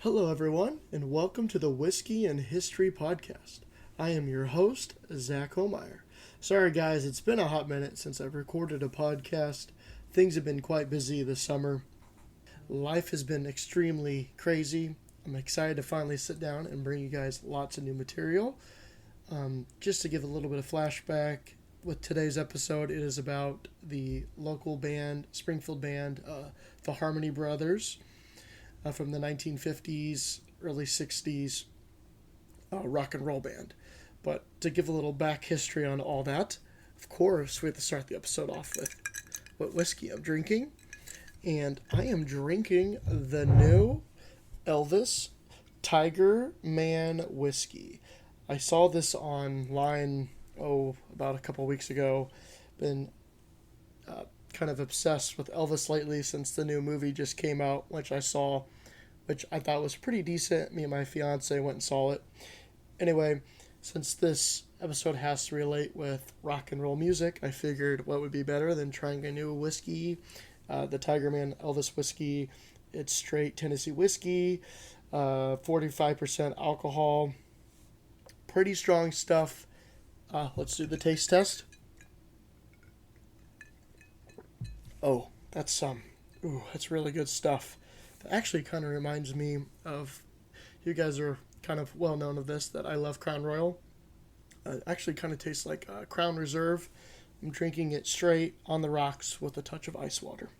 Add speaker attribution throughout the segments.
Speaker 1: Hello, everyone, and welcome to the Whiskey and History Podcast. I am your host, Zach Homeyer. Sorry, guys, it's been a hot minute since I've recorded a podcast. Things have been quite busy this summer. Life has been extremely crazy. I'm excited to finally sit down and bring you guys lots of new material. Just to give a little bit of flashback, with today's episode, it is about the local band, Springfield band, the Harmony Brothers. From the 1950s, early 60s rock and roll band. But to give a little back history on all that, of course, we have to start the episode off with what whiskey I'm drinking. And I am drinking the new Elvis Tiger Man whiskey. I saw this online, about a couple weeks ago. Been kind of obsessed with Elvis lately since the new movie just came out, which I thought was pretty decent. Me and my fiance went and saw it. Anyway, since this episode has to relate with rock and roll music, I figured what would be better than trying a new whiskey, the Tiger Man Elvis whiskey. It's straight Tennessee whiskey, 45% alcohol, pretty strong stuff. Let's do the taste test. Oh, that's that's really good stuff. That actually kind of reminds me of, you guys are kind of well known of this, that I love Crown Royal. Actually kind of tastes like Crown Reserve. I'm drinking it straight on the rocks with a touch of ice water.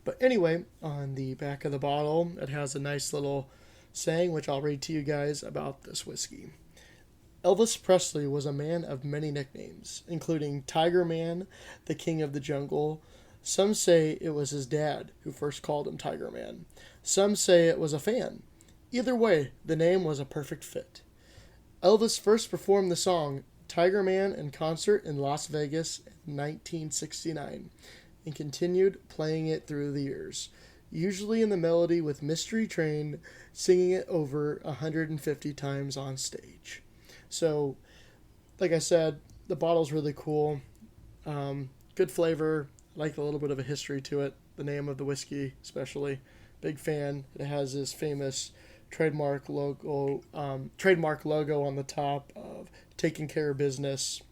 Speaker 1: But anyway, on the back of the bottle, it has a nice little saying, which I'll read to you guys about this whiskey. Elvis Presley was a man of many nicknames, including Tiger Man, the King of the Jungle. Some say it was his dad who first called him Tiger Man. Some say it was a fan. Either way, the name was a perfect fit. Elvis first performed the song Tiger Man in concert in Las Vegas in 1969 and continued playing it through the years, usually in the melody with Mystery Train singing it over 150 times on stage. So, like I said, the bottle's really cool. Good flavor. Like a little bit of a history to it. The name of the whiskey, especially. Big fan. It has this famous trademark logo on the top of taking care of business.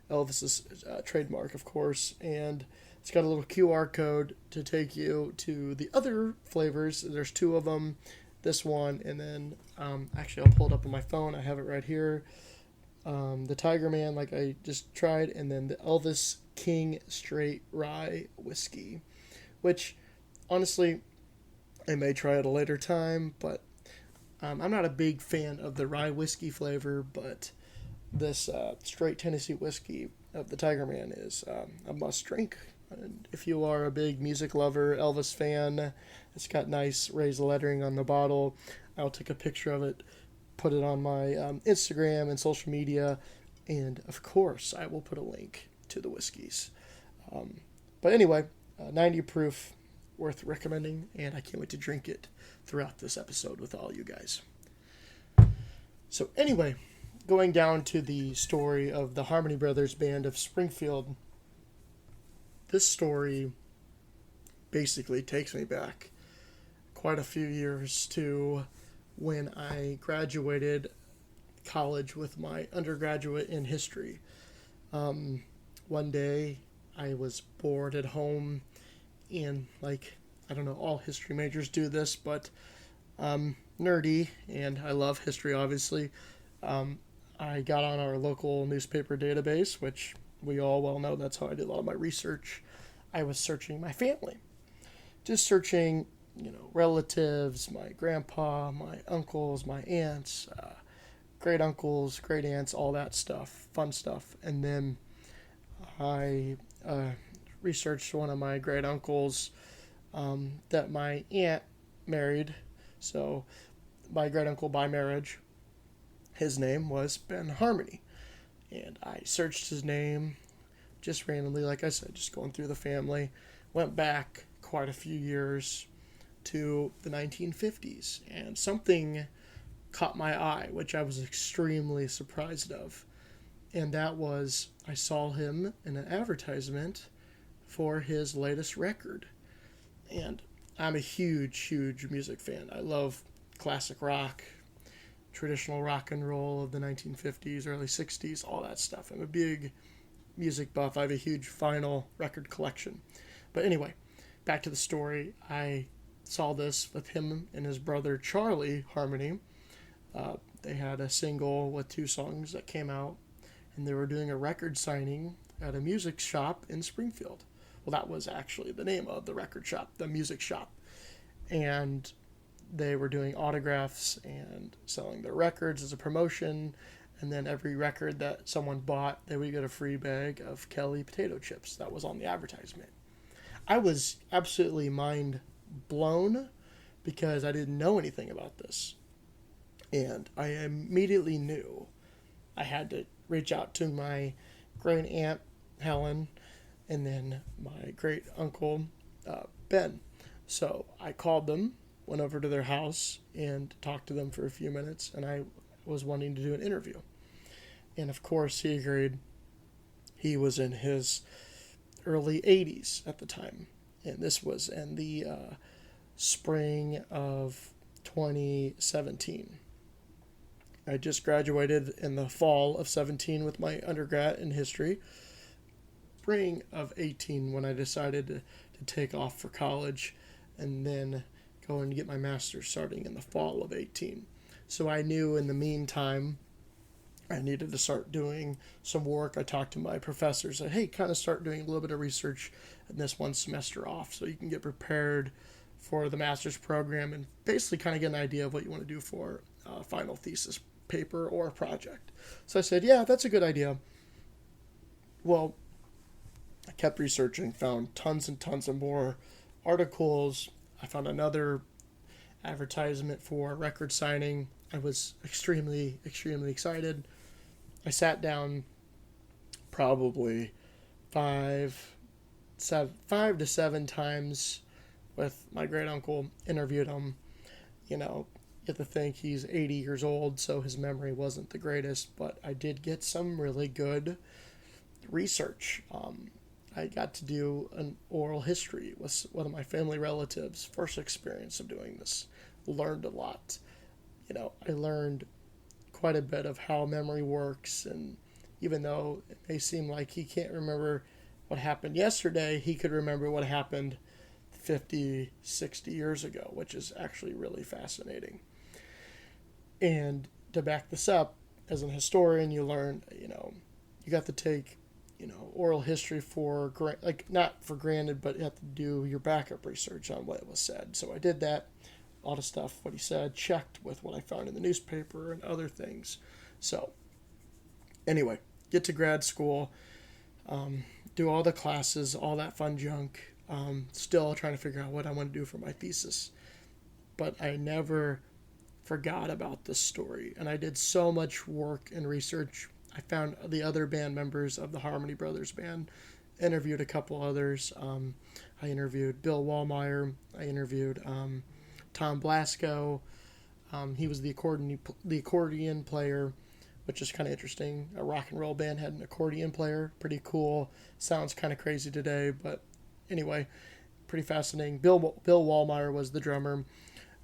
Speaker 1: Elvis's trademark, of course. And it's got a little QR code to take you to the other flavors. There's two of them. This one, and then actually I'll pull it up on my phone. I have it right here. The Tiger Man, like I just tried, and then the Elvis King Straight Rye Whiskey, which honestly I may try at a later time, but I'm not a big fan of the rye whiskey flavor, but this straight Tennessee whiskey of the Tiger Man is a must drink. And if you are a big music lover, Elvis fan, it's got nice raised lettering on the bottle. I'll take a picture of it, put it on my Instagram and social media, and of course I will put a link to the whiskeys. But anyway, 90 proof, worth recommending, and I can't wait to drink it throughout this episode with all you guys. So anyway, going down to the story of the Harmony Brothers band of Springfield, this story basically takes me back quite a few years to when I graduated college with my undergraduate in history. One day I was bored at home, and I don't know, all history majors do this, but nerdy, and I love history, obviously. I got on our local newspaper database, which we all well know that's how I did a lot of my research. I was searching my family. Just searching, relatives, my grandpa, my uncles, my aunts, great uncles, great aunts, all that stuff, fun stuff. And then I researched one of my great uncles that my aunt married. So my great uncle by marriage, his name was Ben Harmony. And I searched his name just randomly, like I said, just going through the family. Went back quite a few years to the 1950s, and something caught my eye, which I was extremely surprised of. And that was, I saw him in an advertisement for his latest record. And I'm a huge, huge music fan. I love classic rock, traditional rock and roll of the 1950s, early 60s, all that stuff. I'm a big music buff. I have a huge vinyl record collection. But anyway, back to the story. I saw this with him and his brother Charlie Harmony. They had a single with 2 songs that came out, and they were doing a record signing at a music shop in Springfield. Well, that was actually the name of the record shop, the music shop. And they were doing autographs and selling their records as a promotion. And then every record that someone bought, they would get a free bag of Kelly potato chips. That was on the advertisement. I was absolutely mind blown because I didn't know anything about this. And I immediately knew I had to reach out to my great aunt, Helen, and then my great uncle, Ben. So I called them, went over to their house, and talked to them for a few minutes, and I was wanting to do an interview. And of course, he agreed. He was in his early 80s at the time, and this was in the spring of 2017. I just graduated in the fall of 17 with my undergrad in history. Spring of 18 when I decided to take off for college and then go and get my master's starting in the fall of 18. So I knew in the meantime I needed to start doing some work. I talked to my professors, said, hey, kind of start doing a little bit of research in this one semester off so you can get prepared for the master's program and basically kind of get an idea of what you want to do for a final thesis paper or a project. So I said, yeah, that's a good idea. Well, I kept researching, found tons and tons of more articles. I found another advertisement for record signing. I was extremely, extremely excited. I sat down probably 5 to 7 times with my great uncle, interviewed him. You know, you have to think he's 80 years old, so his memory wasn't the greatest, but I did get some really good research. I got to do an oral history with one of my family relatives, first experience of doing this. Learned a lot. You know, I learned quite a bit of how memory works, and even though it may seem like he can't remember what happened yesterday, he could remember what happened 50, 60 years ago, which is actually really fascinating. And to back this up, as an historian, you learn, you got to take, oral history for, not for granted, but you have to do your backup research on what was said. So I did that. A lot of stuff, what he said, checked with what I found in the newspaper and other things. So, anyway, get to grad school, do all the classes, all that fun junk. Still trying to figure out what I want to do for my thesis. But I never forgot about this story. And I did so much work and research. I found the other band members of the Harmony Brothers band, interviewed a couple others. I interviewed Bill Wallmeyer. I interviewed Tom Blasco. He was the accordion player, which is kind of interesting. A rock and roll band had an accordion player. Pretty cool. Sounds kind of crazy today, but anyway, pretty fascinating. Bill Wallmeyer was the drummer.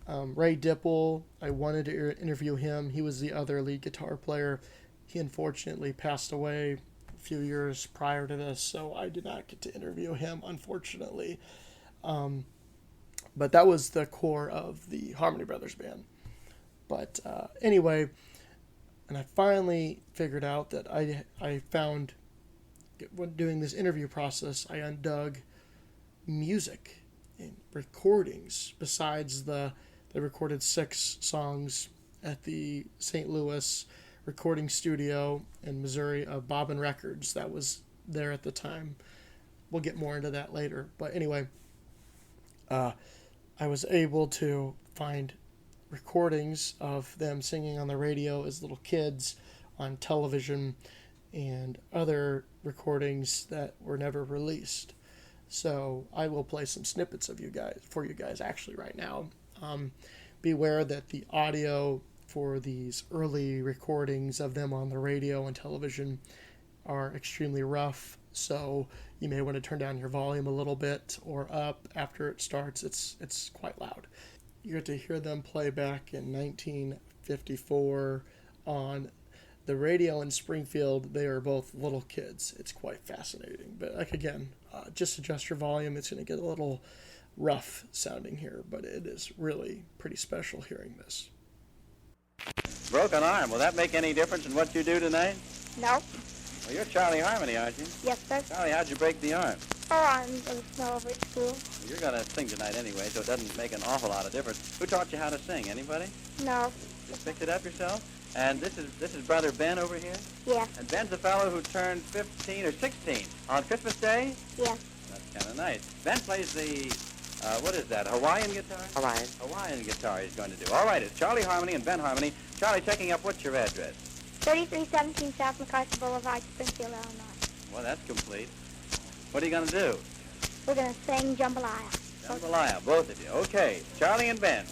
Speaker 1: Ray Dipple, I wanted to interview him. He was the other lead guitar player. He unfortunately passed away a few years prior to this, so I did not get to interview him, unfortunately. But that was the core of the Harmony Brothers band. But anyway, and I finally figured out that I found, when doing this interview process, I undug music and recordings besides they recorded 6 songs at the St. Louis recording studio in Missouri of Bobbin Records that was there at the time. We'll get more into that later. But anyway, I was able to find recordings of them singing on the radio as little kids, on television, and other recordings that were never released. So I will play some snippets of you guys actually right now. Beware that the audio for these early recordings of them on the radio and television are extremely rough, so you may want to turn down your volume a little bit or up after it starts. It's quite loud. you get to hear them play back in 1954 on the radio in Springfield. They are both little kids. It's quite fascinating. But like again, just adjust your volume. It's going to get a little rough sounding here, but it is really pretty special hearing this.
Speaker 2: Broken arm. Will that make any difference in what you do tonight?
Speaker 3: No.
Speaker 2: Well, you're Charlie Harmony, aren't you?
Speaker 3: Yes, sir.
Speaker 2: Charlie, how'd you break the arm?
Speaker 3: Oh, I'm in snow over at school.
Speaker 2: Well, you're going to sing tonight anyway, so it doesn't make an awful lot of difference. Who taught you how to sing? Anybody?
Speaker 3: No.
Speaker 2: You picked it up yourself? And this is brother Ben over here?
Speaker 3: Yes.
Speaker 2: And Ben's a fellow who turned 15 or 16 on Christmas Day?
Speaker 3: Yes.
Speaker 2: That's kind of nice. Ben plays the, what is that, Hawaiian guitar?
Speaker 4: Hawaiian.
Speaker 2: Hawaiian guitar he's going to do. All right, it's Charlie Harmony and Ben Harmony. Charlie, checking up, what's your address?
Speaker 3: 3317 South MacArthur Boulevard, Springfield, Illinois.
Speaker 2: Well, that's complete. What are you going to do?
Speaker 3: We're going to sing Jambalaya.
Speaker 2: Jambalaya, both of you. Okay, Charlie and Ben.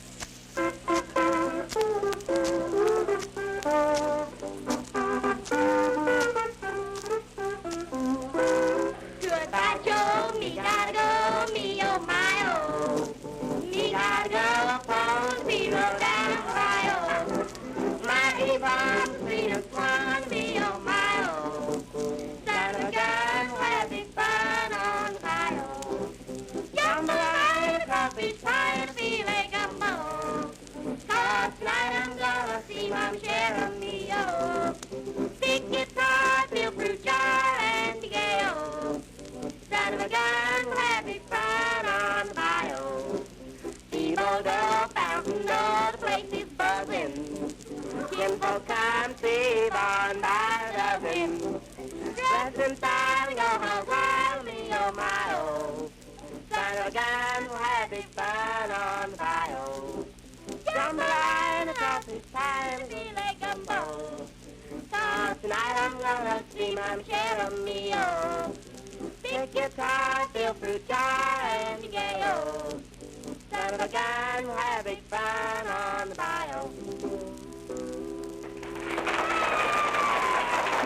Speaker 3: Goodbye, Joe. Me gotta go. Me, oh, my, oh. Me gotta go. Phone zero down Ohio. My Avon, sweetest one. Me, oh, my, oh. Son of a gun, we'll have big fun on Ohio. Jambalaya, coffee, pie, and filet gumbo. 'Cause tonight I'm gonna see Mom Sharon, me, oh. Big guitar, feel fruit jar, and gay-o. Son of a gun, we'll have big fun on the bayou. Steamboat up, fountain door, the place is buzzing. Kinfolk come save on by the dozen. Dress in style and go hog wild, me, oh, my, oh. Son of a gun, we'll have big fun on the bayou. Jambalaya and a sausage pie and a filet gumbo. 'Cause tonight I'm gonna see Mom Sharon, me, oh. Big guitar, fill fruit jar, and gay-o. Son of a gun, we'll have big fun on the bayou.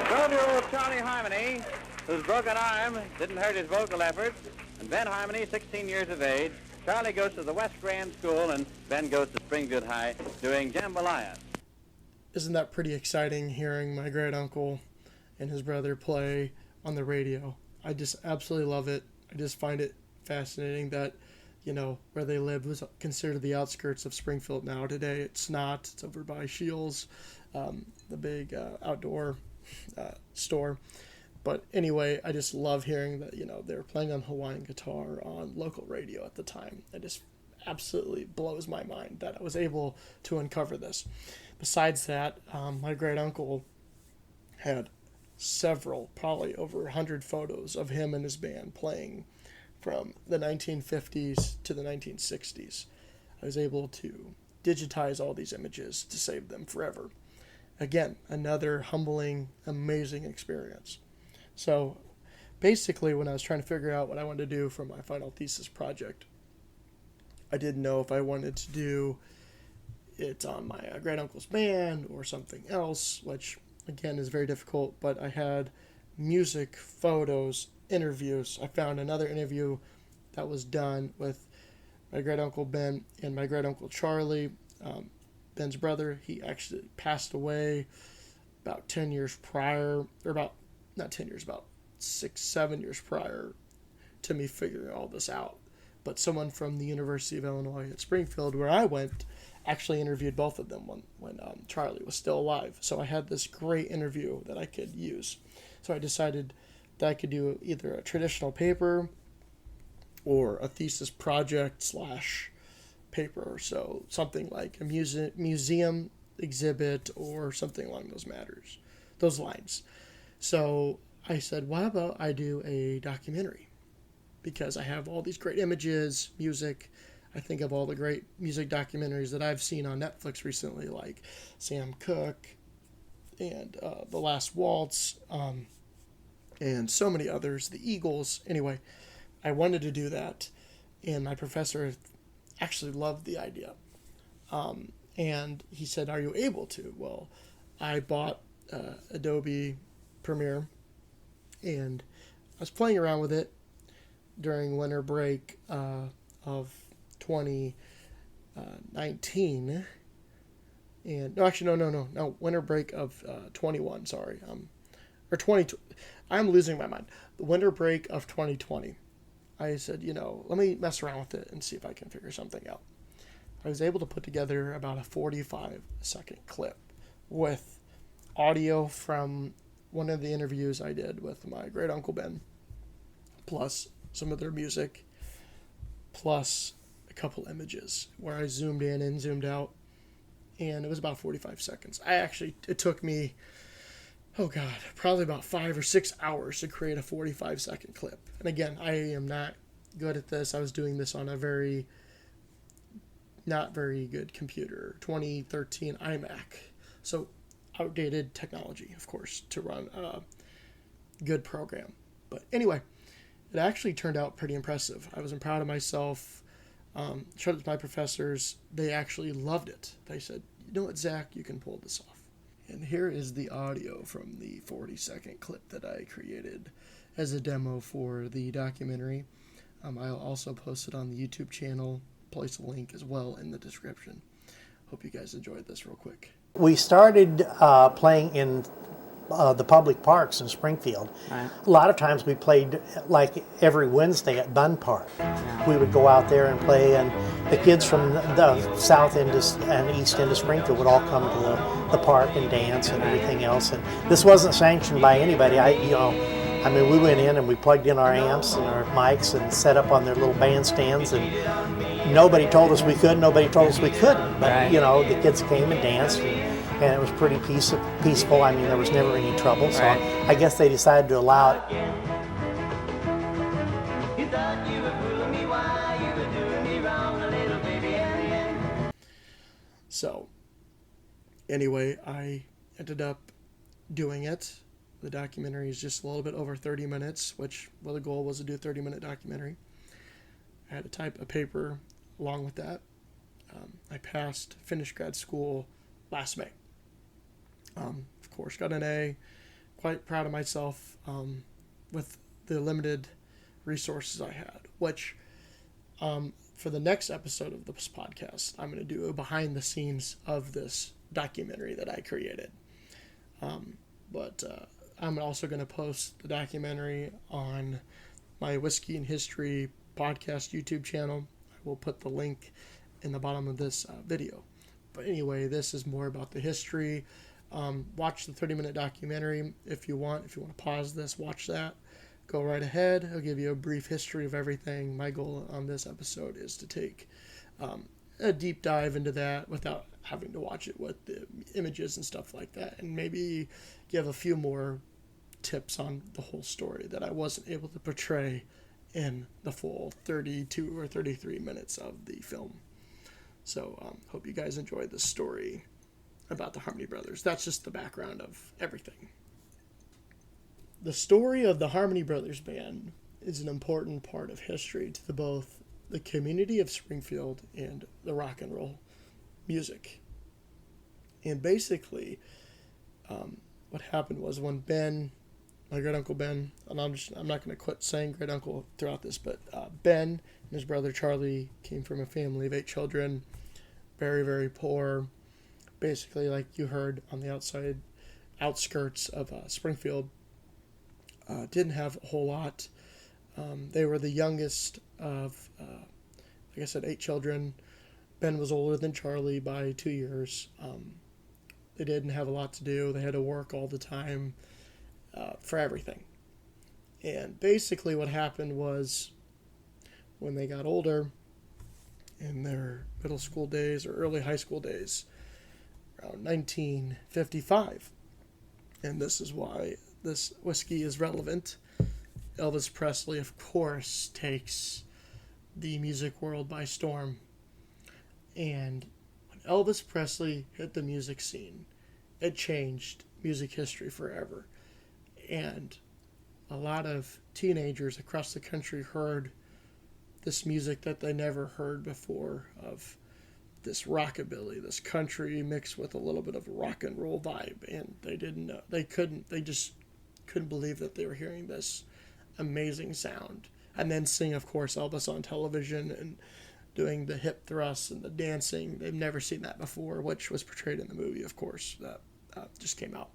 Speaker 2: 12-year-old Charlie Harmony, whose broken arm didn't hurt his vocal efforts, and Ben Harmony, 16 years of age. Charlie goes to the West Grand School, and Ben goes to Springfield High, doing Jambalaya.
Speaker 1: Isn't that pretty exciting hearing my great uncle and his brother play on the radio? I just absolutely love it. I just find it fascinating that, you know, where they lived was considered the outskirts of Springfield now. Today it's not. It's over by Shields, the big outdoor store. But anyway, I just love hearing that, you know, they were playing on Hawaiian guitar on local radio at the time. It just absolutely blows my mind that I was able to uncover this. Besides that, my great uncle had several, probably over 100 photos of him and his band playing from the 1950s to the 1960s. I was able to digitize all these images to save them forever. Again, another humbling, amazing experience. So basically, when I was trying to figure out what I wanted to do for my final thesis project, I didn't know if I wanted to do it on my great uncle's band or something else, which again is very difficult. But I had music, photos, interviews. I found another interview that was done with my great uncle Ben and my great uncle Charlie, Ben's brother. He actually passed away about 10 years prior, or about, not 10 years, about 6-7 years prior to me figuring all this out. But someone from the University of Illinois at Springfield, where I went, actually interviewed both of them when Charlie was still alive. So I had this great interview that I could use. So I decided that I could do either a traditional paper or a thesis project slash paper. So something like a museum exhibit or something along those lines. So I said, why about I do a documentary? Because I have all these great images, music. I think of all the great music documentaries that I've seen on Netflix recently, like Sam Cooke and The Last Waltz, and so many others, the Eagles. Anyway, I wanted to do that, and my professor actually loved the idea. And he said, are you able to? Well, I bought Adobe Premiere, and I was playing around with it during winter break of 2019, 19, and no, actually, no, winter break of 21. Sorry, or 20. I'm losing my mind. The winter break of 2020. I said, let me mess around with it and see if I can figure something out. I was able to put together about a 45-second clip with audio from one of the interviews I did with my great uncle Ben, plus some of their music, plus a couple images where I zoomed in and zoomed out, and it was about 45 seconds. It took me, probably about 5 or 6 hours to create a 45-second clip. And again, I am not good at this. I was doing this on a not very good computer, 2013 iMac. So outdated technology, of course, to run a good program. But anyway, it actually turned out pretty impressive. I was proud of myself. Showed it to my professors. They actually loved it. They said, you know what, Zach, you can pull this off. And here is the audio from the 40-second clip that I created as a demo for the documentary. I'll also post it on the YouTube channel, place a link as well in the description. Hope you guys enjoyed this real quick.
Speaker 4: We started playing in the public parks in Springfield.
Speaker 5: Right.
Speaker 4: A lot of times we played like every Wednesday at Bunn Park.
Speaker 5: Yeah.
Speaker 4: We would go out there and play, and the kids from the south end and east end of Springfield would all come to the park and dance and everything else. And this wasn't sanctioned by anybody. We went in and we plugged in our amps and our mics and set up on their little bandstands, and nobody told us we could, nobody told us we couldn't. But,
Speaker 5: Right.
Speaker 4: The kids came and danced, and it was pretty peaceful. There was never any trouble, so
Speaker 5: Right.
Speaker 4: I guess they decided to allow it.
Speaker 1: So, anyway, I ended up doing it. The documentary is just a little bit over 30 minutes, the goal was to do a 30-minute documentary. I had to type a paper along with that. I finished grad school last May. Of course, got an A. Quite proud of myself with the limited resources I had, which for the next episode of this podcast, I'm going to do a behind the scenes of this documentary that I created. But I'm also going to post the documentary on my Whiskey and History podcast YouTube channel. I will put the link in the bottom of this video. But anyway, this is more about the history. Watch the 30-minute documentary if you want. If you want to pause this, watch that. Go right ahead. I'll give you a brief history of everything. My goal on this episode is to take a deep dive into that without having to watch it with the images and stuff like that, and maybe give a few more tips on the whole story that I wasn't able to portray in the full 32 or 33 minutes of the film. So hope you guys enjoyed this story about the Harmony Brothers. That's just the background of everything. The story of the Harmony Brothers Band is an important part of history to both the community of Springfield and the rock and roll music. And basically, what happened was when Ben, my great uncle Ben, and I'm not going to quit saying great uncle throughout this, but Ben and his brother Charlie came from a family of 8 children, very, very poor. Basically, like you heard on the outskirts of Springfield, didn't have a whole lot. They were the youngest of, like I said, 8 children. Ben was older than Charlie by 2 years. They didn't have a lot to do. They had to work all the time for everything. And basically what happened was when they got older, in their middle school days or early high school days, around 1955, and this is why this whiskey is relevant, Elvis Presley, of course, takes the music world by storm. And when Elvis Presley hit the music scene, it changed music history forever. And a lot of teenagers across the country heard this music that they never heard before, of this rockabilly, this country mixed with a little bit of a rock and roll vibe. And they just couldn't believe that they were hearing this amazing sound. And then seeing, of course, Elvis on television and doing the hip thrusts and the dancing. They've never seen that before, which was portrayed in the movie, of course, that just came out.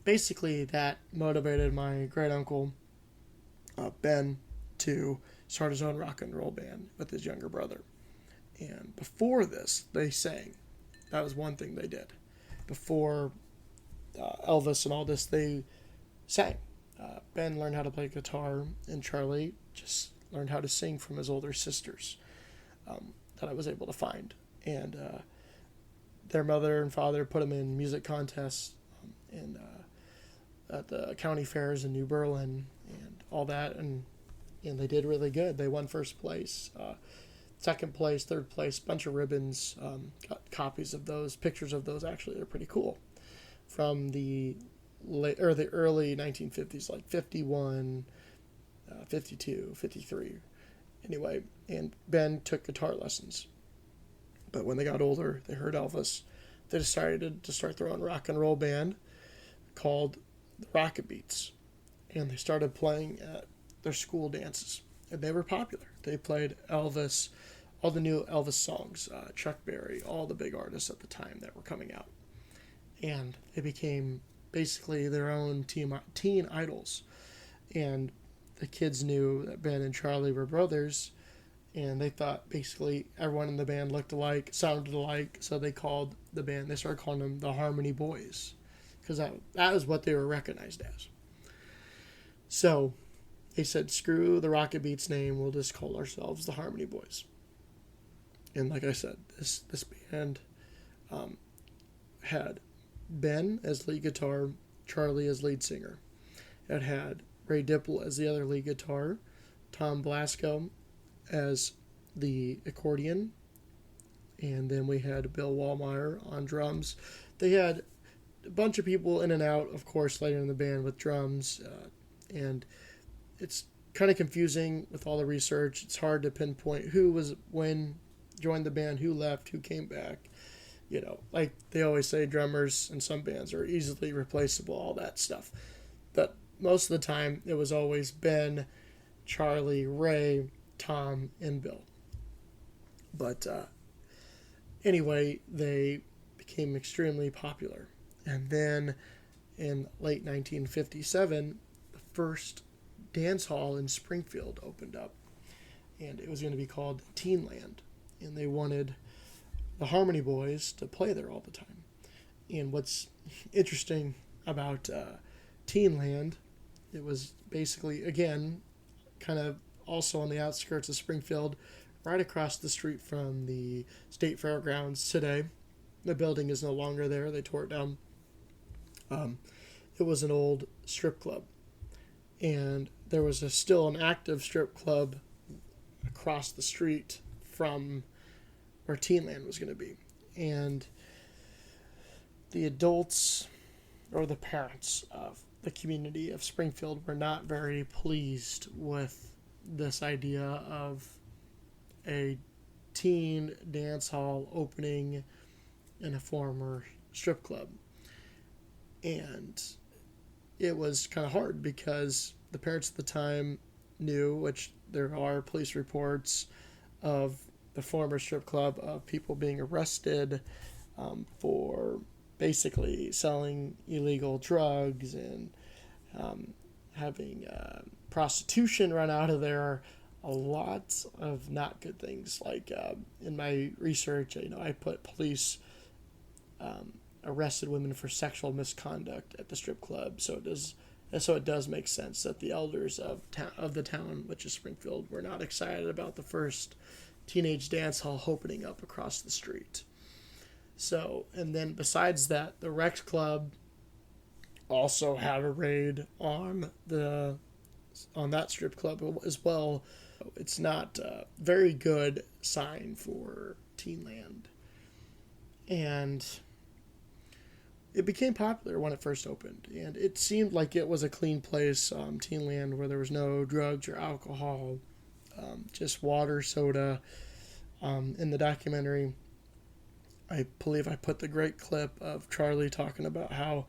Speaker 1: Basically, that motivated my great uncle, Ben, to start his own rock and roll band with his younger brother. And before this, they sang. That was one thing they did. Before Elvis and all this, they sang. Ben learned how to play guitar, and Charlie just learned how to sing from his older sisters that I was able to find. And their mother and father put them in music contests at the county fairs in New Berlin and all that, and they did really good. They won first place, second place, third place, bunch of ribbons. Got copies of those, pictures of those. Actually, they're pretty cool. From the early 1950s, like 51, 52, 53. Anyway, and Ben took guitar lessons. But when they got older, they heard Elvis. They decided to start their own rock and roll band called the Rocket Beats. And they started playing at their school dances. And they were popular. They played Elvis, all the new Elvis songs, Chuck Berry, all the big artists at the time that were coming out. And they became basically their own teen idols. And the kids knew that Ben and Charlie were brothers, and they thought basically everyone in the band looked alike, sounded alike, so they started calling them the Harmony Boys, because that was what they were recognized as. So they said, screw the Rocket Beats name, we'll just call ourselves the Harmony Boys. And like I said, this band had Ben as lead guitar, Charlie as lead singer. It had Ray Dipple as the other lead guitar, Tom Blasco as the accordion, and then we had Bill Wallmeyer on drums. They had a bunch of people in and out, of course, later in the band with drums, and it's kind of confusing with all the research. It's hard to pinpoint who was when joined the band, who left, who came back. You know, like they always say, drummers in some bands are easily replaceable, all that stuff. But most of the time, it was always Ben, Charlie, Ray, Tom, and Bill. But anyway, they became extremely popular. And then in late 1957, the first dance hall in Springfield opened up. And it was going to be called Teenland. And they wanted the Harmony Boys to play there all the time. And what's interesting about Teenland, it was basically, again, kind of also on the outskirts of Springfield, right across the street from the State Fairgrounds today. The building is no longer there. They tore it down. It was an old strip club. And there was still an active strip club across the street from where Teenland was going to be. And the adults, or the parents of the community of Springfield, were not very pleased with this idea of a teen dance hall opening in a former strip club. And it was kind of hard because the parents at the time knew, which there are police reports of the former strip club, of people being arrested for basically selling illegal drugs and having prostitution run out of there. A lot of not good things. Like in my research, I put police arrested women for sexual misconduct at the strip club. So it does make sense that the elders of the town, which is Springfield, were not excited about the first teenage dance hall opening up across the street. So, and then besides that, the Rex Club also had a raid on that strip club as well. It's not a very good sign for Teenland. And it became popular when it first opened, and it seemed like it was a clean place, Teenland, where there was no drugs or alcohol, just water, soda. In the documentary, I believe I put the great clip of Charlie talking about how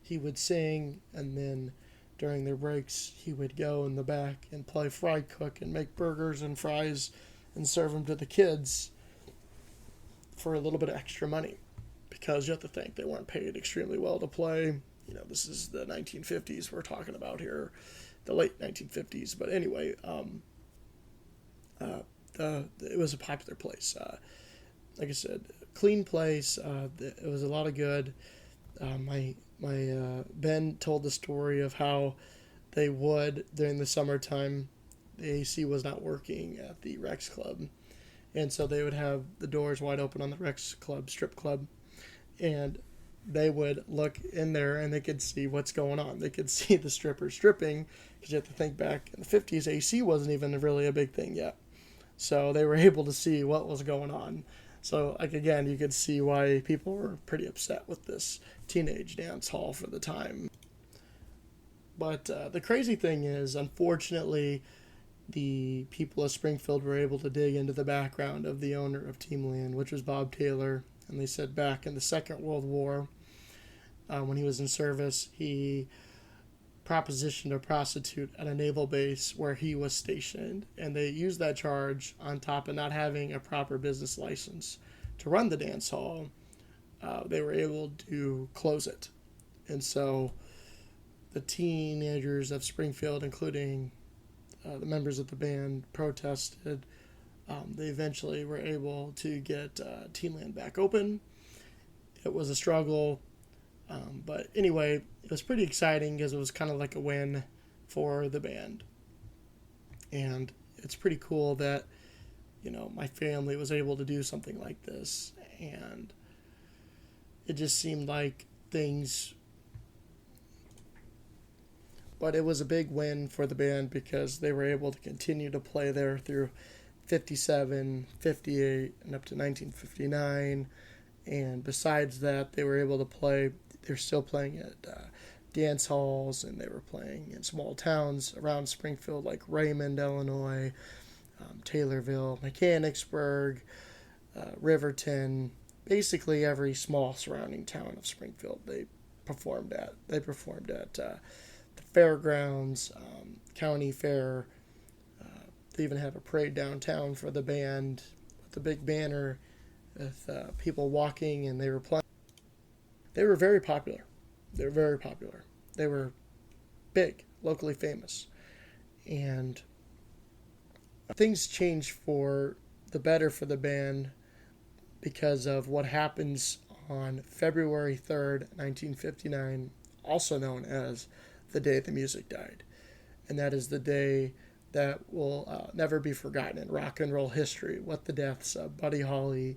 Speaker 1: he would sing, and then during their breaks, he would go in the back and play fry cook and make burgers and fries and serve them to the kids for a little bit of extra money, because you have to think they weren't paid extremely well to play. You know, this is the 1950s we're talking about here, the late 1950s. But anyway, it was a popular place. Like I said, clean place. It was a lot of good. My Ben told the story of how they would, during the summertime, the AC was not working at the Rex Club, and so they would have the doors wide open on the Rex Club, strip club, and they would look in there and they could see what's going on. They could see the strippers stripping, because you have to think back in the 50s, AC wasn't even really a big thing yet. So they were able to see what was going on. So, like, again, you could see why people were pretty upset with this teenage dance hall for the time. But the crazy thing is, unfortunately, the people of Springfield were able to dig into the background of the owner of Teamland, which was Bob Taylor. And they said back in the Second World War, when he was in service, he propositioned a prostitute at a naval base where he was stationed, and they used that charge on top of not having a proper business license to run the dance hall. They were able to close it, and so the teenagers of Springfield, including the members of the band, protested. They eventually were able to get Teamland back open. It was a struggle. But anyway, it was pretty exciting because it was kind of like a win for the band. And it's pretty cool that, you know, my family was able to do something like this. And it just seemed like things... But it was a big win for the band because they were able to continue to play there through 57, 58, and up to 1959. And besides that, they were able to play... They're still playing at dance halls, and they were playing in small towns around Springfield, like Raymond, Illinois, Taylorville, Mechanicsburg, Riverton, basically every small surrounding town of Springfield they performed at. They performed at the fairgrounds, county fair. They even had a parade downtown for the band with a big banner with people walking, and they were playing. They were very popular. They were very popular. They were big, locally famous. And things changed for the better for the band because of what happens on February 3rd, 1959, also known as the day the music died. And that is the day that will never be forgotten in rock and roll history, with the deaths of Buddy Holly,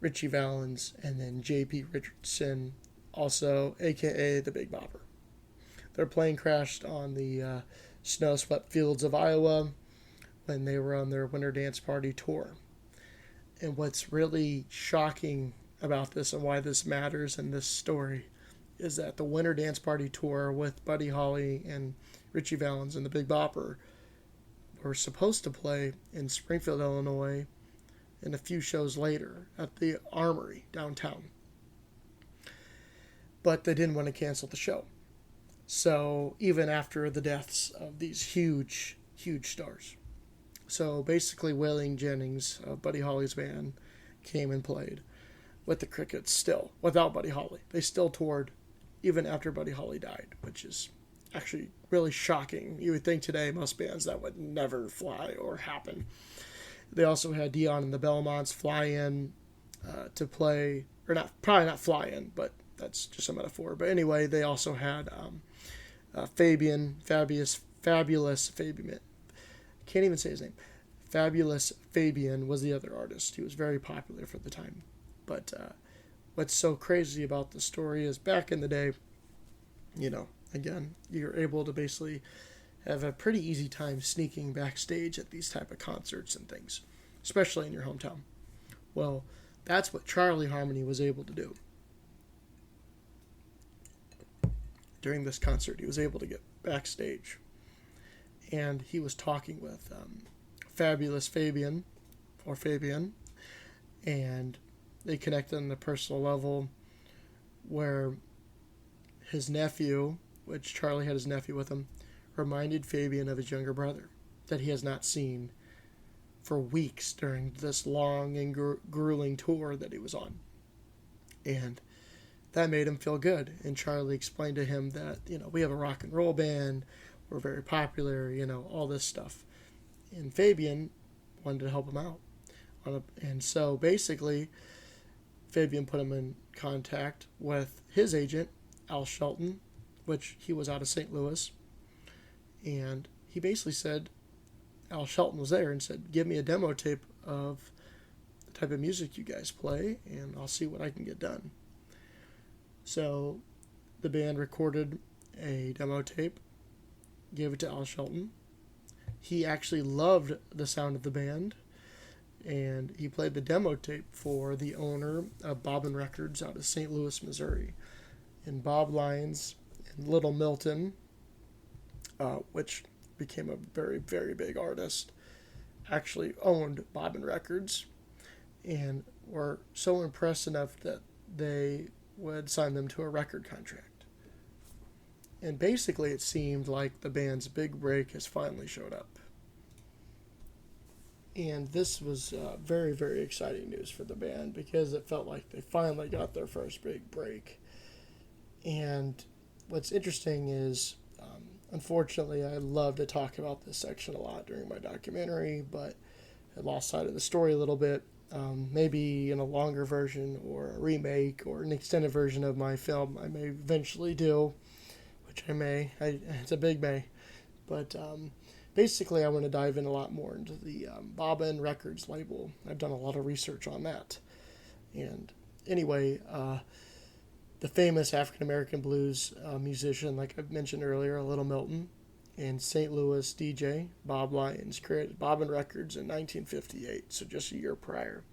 Speaker 1: Ritchie Valens, and then J.P. Richardson, also a.k.a. the Big Bopper. Their plane crashed on the snow-swept fields of Iowa when they were on their Winter Dance Party tour. And what's really shocking about this and why this matters in this story is that the Winter Dance Party tour with Buddy Holly and Ritchie Valens and the Big Bopper were supposed to play in Springfield, Illinois, and a few shows later at the Armory downtown. But they didn't want to cancel the show. So even after the deaths of these huge, huge stars. So basically Waylon Jennings of Buddy Holly's band came and played with the Crickets still, without Buddy Holly. They still toured even after Buddy Holly died, which is actually really shocking. You would think today most bands that would never fly or happen. They also had Dion and the Belmonts fly in to play, or not, probably not fly in, but that's just a metaphor. But anyway, they also had Fabulous Fabian. Can't even say his name. Fabulous Fabian was the other artist. He was very popular for the time. But what's so crazy about the story is back in the day, you know, again, you're able to basically have a pretty easy time sneaking backstage at these type of concerts and things, especially in your hometown. Well, that's what Charlie Harmony was able to do. During this concert, he was able to get backstage, and he was talking with Fabulous Fabian, and they connected on a personal level where his nephew, which Charlie had his nephew with him, reminded Fabian of his younger brother that he has not seen for weeks during this long and grueling tour that he was on. And that made him feel good. And Charlie explained to him that, we have a rock and roll band, we're very popular, all this stuff. And Fabian wanted to help him out. And so basically, Fabian put him in contact with his agent, Al Shelton, which he was out of St. Louis. And he basically said, Al Shelton was there and said, give me a demo tape of the type of music you guys play, and I'll see what I can get done. So the band recorded a demo tape, gave it to Al Shelton. He actually loved the sound of the band, and he played the demo tape for the owner of Bobbin Records out of St. Louis, Missouri. And Bob Lyons and Little Milton, which became a very, very big artist, actually owned Bobbin Records and were so impressed enough that they would sign them to a record contract. And basically it seemed like the band's big break has finally showed up. And this was very, very exciting news for the band because it felt like they finally got their first big break. And what's interesting is, unfortunately, I love to talk about this section a lot during my documentary, but I lost sight of the story a little bit. Maybe in a longer version or a remake or an extended version of my film I may eventually do, which I may. It's a big may. But basically I want to dive in a lot more into the Bobbin Records label. I've done a lot of research on that. And anyway, the famous African-American blues musician, like I mentioned earlier, Little Milton, and St. Louis DJ Bob Lyons created Bobbin Records in 1958, so just a year prior.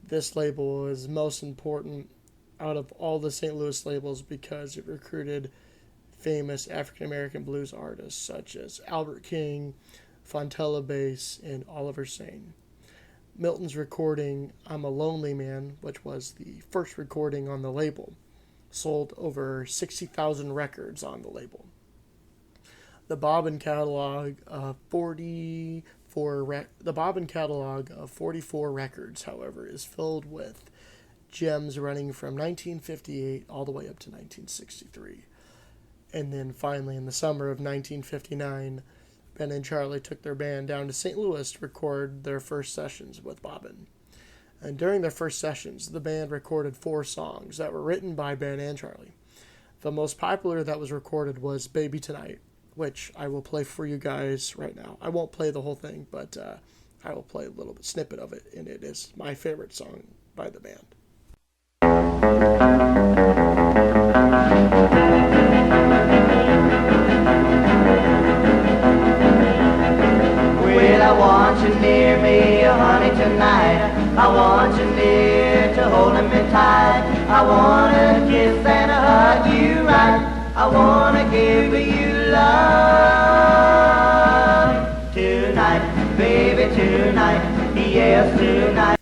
Speaker 1: This label is most important out of all the St. Louis labels because it recruited famous African-American blues artists such as Albert King, Fontella Bass, and Oliver Sane. Milton's recording I'm a Lonely Man, which was the first recording on the label, sold over 60,000 records on the label. The Bobbin catalog of 44 records, however, is filled with gems running from 1958 all the way up to 1963. And then finally, in the summer of 1959, Ben and Charlie took their band down to St. Louis to record their first sessions with Bobbin. And during their first sessions, the band recorded 4 songs that were written by Ben and Charlie. The most popular that was recorded was Baby Tonight, which I will play for you guys right now. I won't play the whole thing, but I will play a little bit snippet of it, and it is my favorite song by the band.
Speaker 5: Well, I want you near me, honey, tonight. I want you near to hold me tight. I want to kiss and hug you right. I want to give you love tonight, baby, tonight, yes, tonight.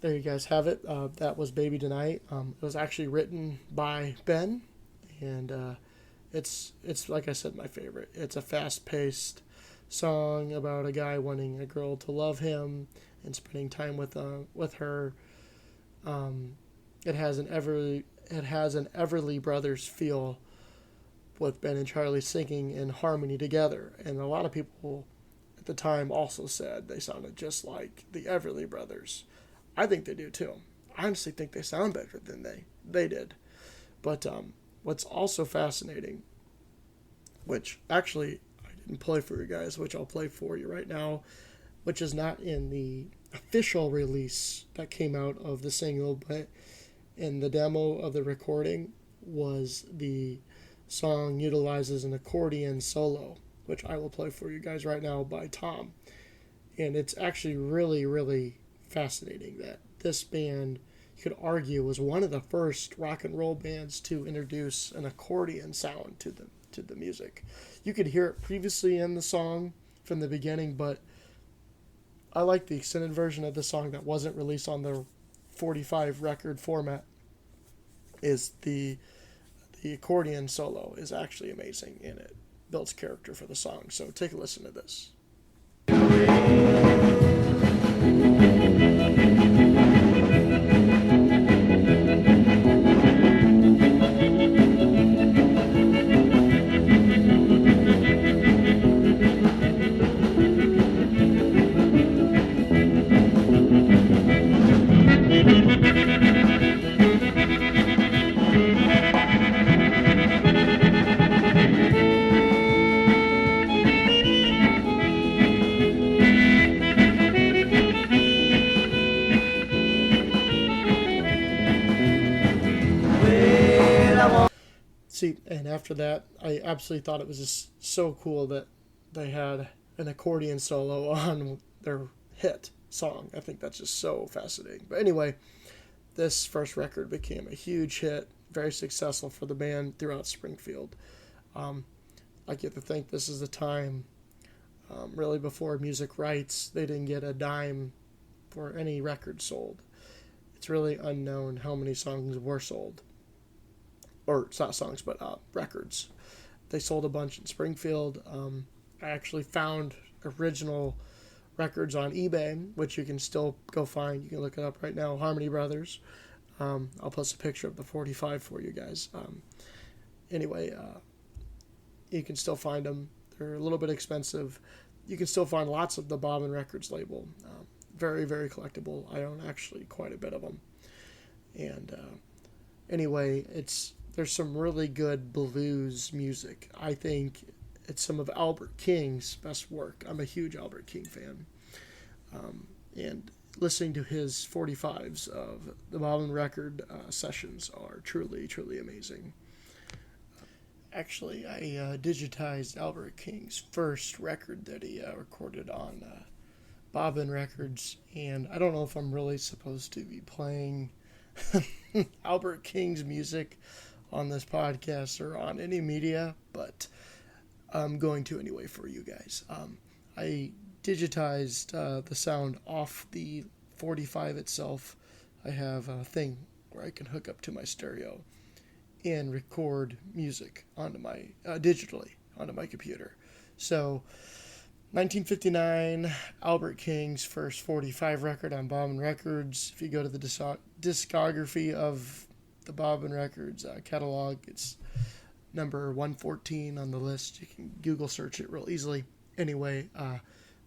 Speaker 1: There you guys have it. That was Baby Tonight. It was actually written by Ben, and it's like I said, my favorite. It's a fast-paced song about a guy wanting a girl to love him and spending time with her. It has an Everly Brothers feel with Ben and Charlie singing in harmony together, and a lot of people at the time also said they sounded just like the Everly Brothers. I think they do too. I honestly think they sound better than they did. But what's also fascinating, which actually I didn't play for you guys, which I'll play for you right now, which is not in the official release that came out of the single, but in the demo of the recording was the song utilizes an accordion solo, which I will play for you guys right now by Tom. And it's actually really, really fascinating that this band, you could argue, was one of the first rock and roll bands to introduce an accordion sound to the music. You could hear it previously in the song from the beginning, but I like the extended version of the song that wasn't released on the 45 record format. Is the accordion solo is actually amazing, and it builds character for the song. So take a listen to this. See, and after that, I absolutely thought it was just so cool that they had an accordion solo on their hit song. I think that's just so fascinating. But anyway, this first record became a huge hit, very successful for the band throughout Springfield. I get to think this is the time, really before music rights, they didn't get a dime for any record sold. It's really unknown how many songs were sold. Or, it's not songs, but records. They sold a bunch in Springfield. I actually found original records on eBay, which you can still go find. You can look it up right now, Harmony Brothers. I'll post a picture of the 45 for you guys. Anyway, you can still find them. They're a little bit expensive. You can still find lots of the Bobbin Records label. Very, very collectible. I own actually quite a bit of them. And anyway, there's some really good blues music. I think it's some of Albert King's best work. I'm a huge Albert King fan. And listening to his 45s of the Bobbin record sessions are truly, truly amazing. Actually, I digitized Albert King's first record that he recorded on Bobbin Records, and I don't know if I'm really supposed to be playing Albert King's music on this podcast or on any media, but I'm going to anyway for you guys. I digitized the sound off the 45 itself. I have a thing where I can hook up to my stereo and record music onto my digitally onto my computer. So 1959, Albert King's first 45 record on Bobbin Records. If you go to the discography of the Bobbin Records catalog, it's number 114 on the list. You can Google search it real easily. Anyway,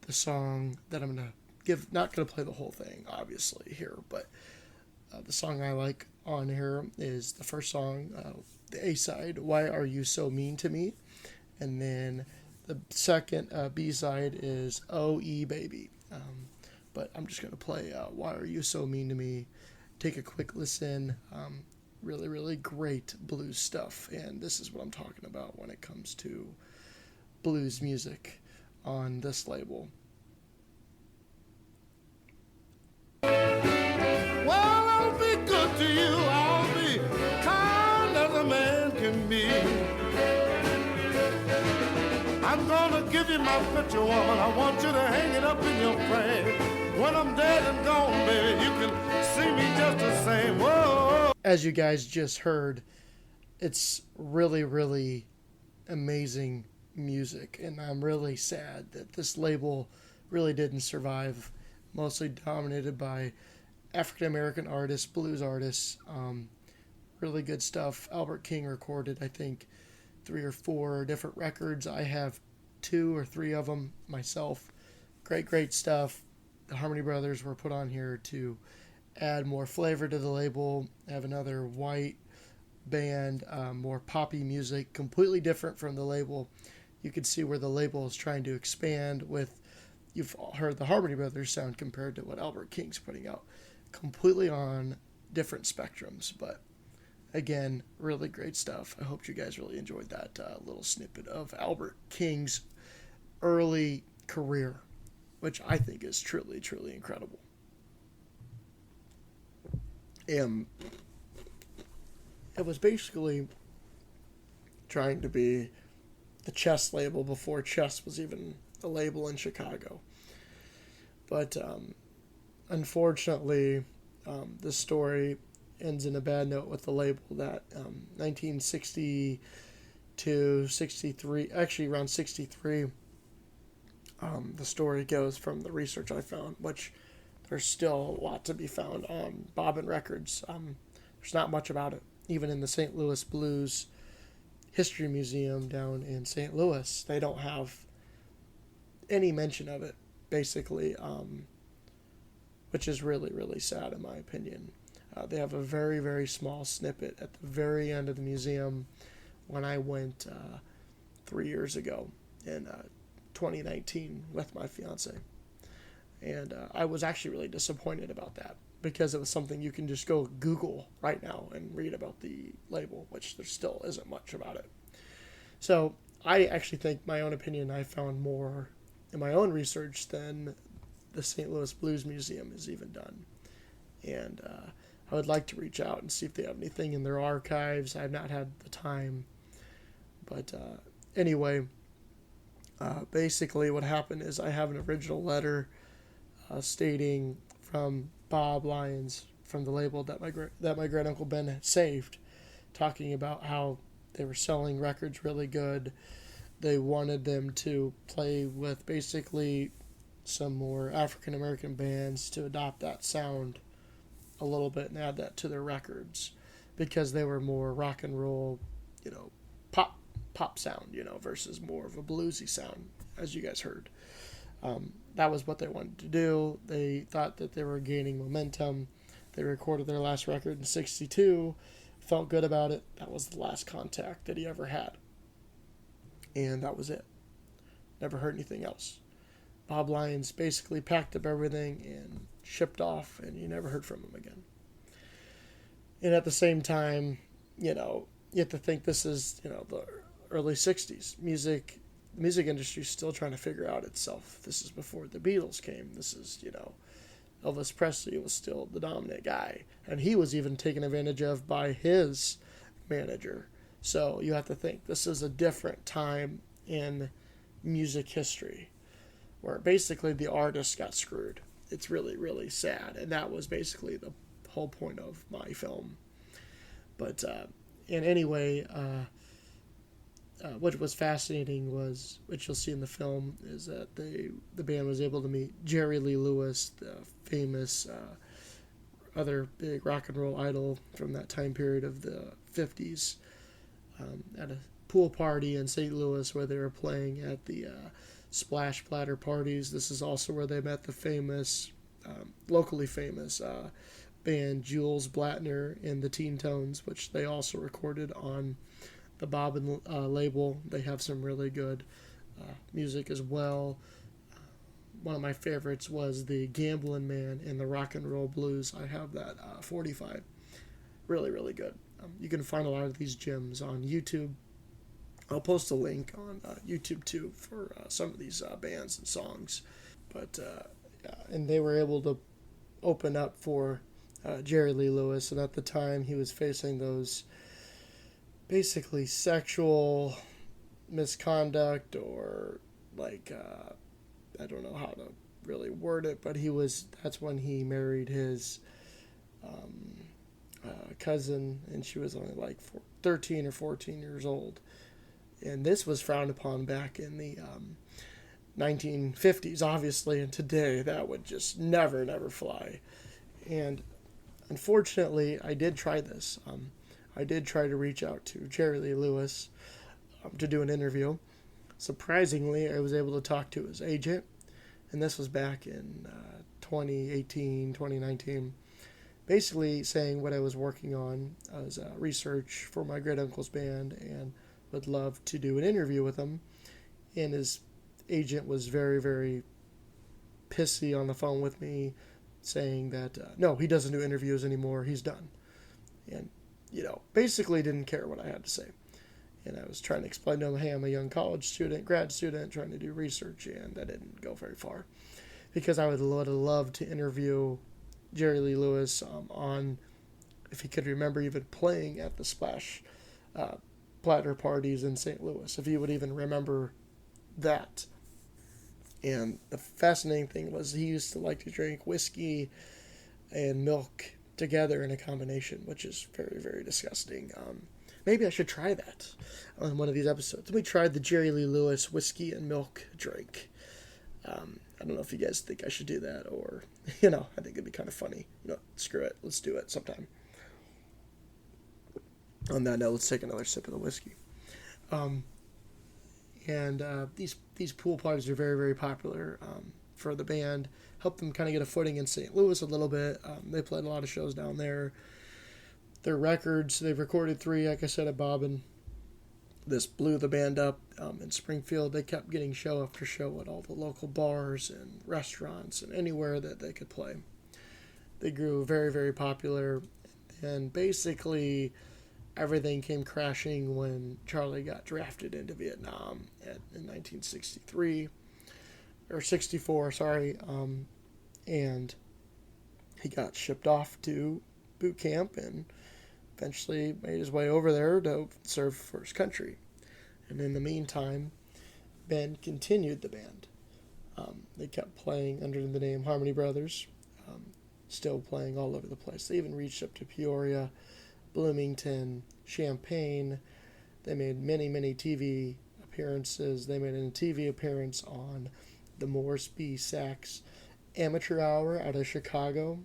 Speaker 1: the song that I'm going to give, not going to play the whole thing, obviously, here, but the song I like on here is the first song, the A-side, Why Are You So Mean to Me? And then the second B-side is O.E. Baby. But I'm just going to play Why Are You So Mean to Me? Take a quick listen. Really, really great blues stuff. And this is what I'm talking about when it comes to blues music on this label.
Speaker 6: Well, I'll be good to you. I'll be kind as a man can be. I'm gonna give you my picture, woman. I want you to hang it up in your frame. When I'm dead and gone, baby, you can see me just the same. Whoa.
Speaker 1: As you guys just heard, it's really, really amazing music, and I'm really sad that this label really didn't survive, mostly dominated by African-American artists, blues artists. Really good stuff. Albert King recorded, I think, 3 or 4 different records. I have 2 or 3 of them myself. Great, great stuff. The Harmony Brothers were put on here to add more flavor to the label, have another white band, more poppy music, completely different from the label. You can see where the label is trying to expand with, you've heard the Harmony Brothers sound compared to what Albert King's putting out. Completely on different spectrums, but again, really great stuff. I hope you guys really enjoyed that little snippet of Albert King's early career, which I think is truly, truly incredible. It was basically trying to be the Chess label before Chess was even a label in Chicago. But unfortunately, this story ends in a bad note with the label that 1962, 63, actually around 63, the story goes from the research I found, which there's still a lot to be found on Bobbin Records. There's not much about it. Even in the St. Louis Blues History Museum down in St. Louis, they don't have any mention of it, basically, which is really, really sad in my opinion. They have a very, very small snippet at the very end of the museum when I went 3 years ago in 2019 with my fiance. And I was actually really disappointed about that. because it was something you can just go Google right now and read about the label, which there still isn't much about it. So I actually think, my own opinion, I found more in my own research than the St. Louis Blues Museum has even done. And I would like to reach out and see if they have anything in their archives. I've not had the time. But anyway, basically what happened is I have an original letter stating from Bob Lyons from the label that my great uncle Ben had saved, talking about how they were selling records really good. They wanted them to play with basically some more African American bands to adopt that sound a little bit and add that to their records, because they were more rock and roll, pop sound, versus more of a bluesy sound, as you guys heard. That was what they wanted to do. They thought that they were gaining momentum. They recorded their last record in '62, felt good about it. That was the last contact that he ever had. And that was it. Never heard anything else. Bob Lyons basically packed up everything and shipped off, and you never heard from him again. And at the same time, you have to think this is, the early '60s. The music industry is still trying to figure out itself. This is before the Beatles came. This is, Elvis Presley was still the dominant guy. And he was even taken advantage of by his manager. So you have to think this is a different time in music history, where basically the artist got screwed. It's really, really sad. And that was basically the whole point of my film. But in anyway, what was fascinating was, which you'll see in the film, is that the band was able to meet Jerry Lee Lewis, the famous other big rock and roll idol from that time period of the 50s, at a pool party in St. Louis where they were playing at the Splash Platter parties. This is also where they met the famous, locally famous band Jules Blattner and the Teen Tones, which they also recorded on the Bobbin label. They have some really good music as well. One of my favorites was the Gamblin' Man and the Rock and Roll Blues. I have that 45. Really, really good. You can find a lot of these gems on YouTube. I'll post a link on YouTube too for some of these bands and songs. But and they were able to open up for Jerry Lee Lewis, and at the time he was facing those basically sexual misconduct, or I don't know how to really word it, but that's when he married his cousin, and she was only 13 or 14 years old. And this was frowned upon back in the 1950s, obviously, and today that would just never fly. And unfortunately, I did try this. I did try to reach out to Jerry Lee Lewis to do an interview. Surprisingly, I was able to talk to his agent, and this was back in 2018, 2019, basically saying what I was working on as research for my great uncle's band, and would love to do an interview with him. And his agent was very, very pissy on the phone with me, saying that no, he doesn't do interviews anymore, he's done. And basically didn't care what I had to say. And I was trying to explain to him, hey, I'm a young college student, grad student, trying to do research, and that didn't go very far. Because I would have loved to interview Jerry Lee Lewis on, if he could remember even playing at the Splash Platter parties in St. Louis, if he would even remember that. And the fascinating thing was he used to like to drink whiskey and milk together in a combination, which is very, very disgusting. Maybe I should try that on one of these episodes. Let me try the Jerry Lee Lewis whiskey and milk drink. I don't know if you guys think I should do that, or, I think it'd be kind of funny. Screw it. Let's do it sometime. On that note, let's take another sip of the whiskey. These pool parties are very, very popular for the band. Helped them kind of get a footing in St. Louis a little bit. They played a lot of shows down there. Their records, they've recorded 3, like I said, at Bobbin. This blew the band up in Springfield. They kept getting show after show at all the local bars and restaurants and anywhere that they could play. they grew very, very popular, and basically everything came crashing when Charlie got drafted into Vietnam in 1963 or 64, sorry, and he got shipped off to boot camp and eventually made his way over there to serve for his country. And in the meantime, Ben continued the band. They kept playing under the name Harmony Brothers, still playing all over the place. They even reached up to Peoria, Bloomington, Champaign. They made many, many TV appearances. They made a TV appearance on the Morris B. Sachs Amateur Hour out of Chicago.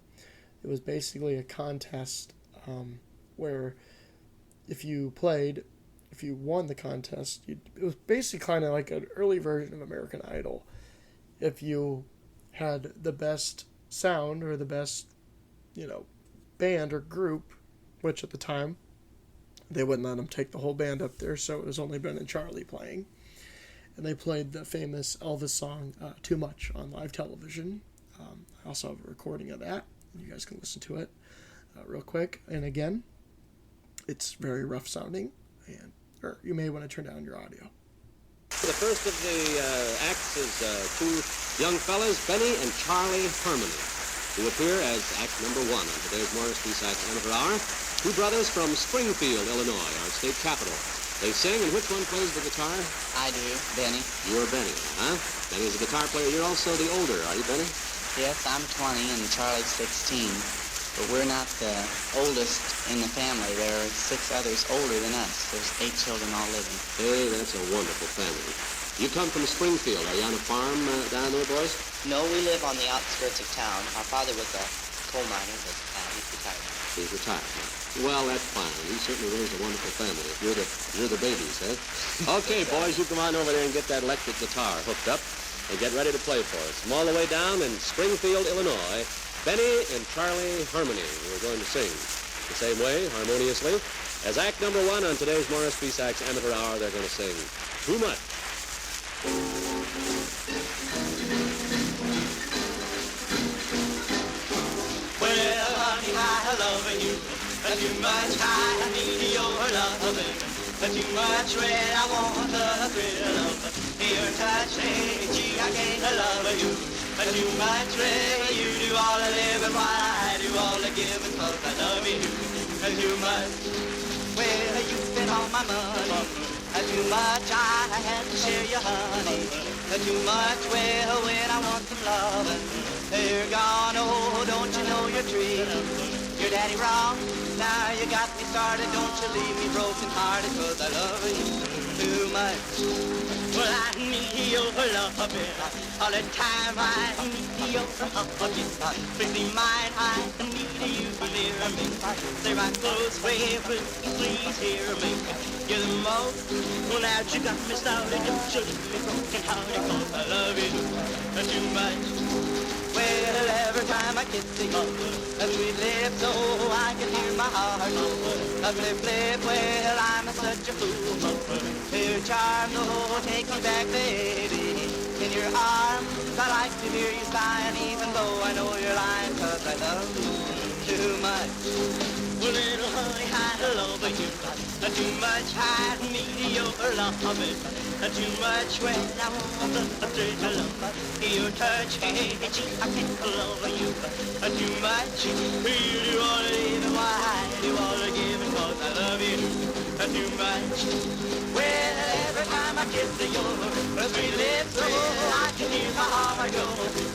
Speaker 1: It was basically a contest where if you won the contest, it was basically kind of like an early version of American Idol. If you had the best sound or the best, band or group, which at the time they wouldn't let them take the whole band up there, so it was only Ben and Charlie playing. And they played the famous Elvis song, Too Much, on live television. I also have a recording of that, and you guys can listen to it real quick. And again, it's very rough sounding, or you may want to turn down your audio.
Speaker 7: The first of the acts is two young fellas, Benny and Charlie Harmony, who appear as act number one on today's Morris B. Sachs Amateur Hour. Two brothers from Springfield, Illinois, our state capital. They sing, and which one plays the guitar?
Speaker 8: I do, Benny.
Speaker 7: You're Benny, huh? Benny's a guitar player. You're also the older, are you, Benny?
Speaker 8: Yes, I'm 20 and Charlie's 16. But we're not the oldest in the family. There are 6 others older than us. There's 8 children all living.
Speaker 7: Hey, that's a wonderful family. You come from Springfield. Are you on a farm down there, boys?
Speaker 8: No, we live on the outskirts of town. Our father was a coal miner, but he's retired.
Speaker 7: He's retired. Well, that's fine. You certainly raised a wonderful family. If you're the babies, eh? Okay, boys, you come on over there and get that electric guitar hooked up and get ready to play for us. From all the way down in Springfield, Illinois, Benny and Charlie Harmony, who are going to sing the same way, harmoniously, as act number one on today's Morris B. Sachs Amateur Hour. They're going to sing Too Much.
Speaker 5: Well, honey, I love you. Too much I need your loving. Too much when I want the thrill of your touch. Hey, gee, I can't love you. Too much when you do all the living while I do all the giving, 'cause I love you. Too much. Well, you spend all my money. Too much I had to share your honey. Too much, well, when I want some loving, you're gone, oh, don't you know you're treating your daddy wrong? Now you got me started, don't you leave me broken hearted, 'cause I love you too much. Well, I need your loving all the time. I need your loving. Please be mine. I need you near me. Stay right close, way, please hear me. You're the most. Well, now you got me started. Don't you leave me broken hearted, 'cause I love you too much. Well, every time I kiss you, a sweet lips, oh, I can hear my heart a flip, flip. Well, I'm such a fool. Your charm, oh, take me back, baby. In your arms, I like to hear you sighing, even though I know you're lying, 'cause I love you too much. Well, little honey, I love you too much. I need your loving too much when I want the thrill of your touch. Hey, gee, I can't love you too much. You do all the living, why I do all the giving, 'cause I love you too much. Well, every time I kiss your sweet lips, oh, I can hear my heart go.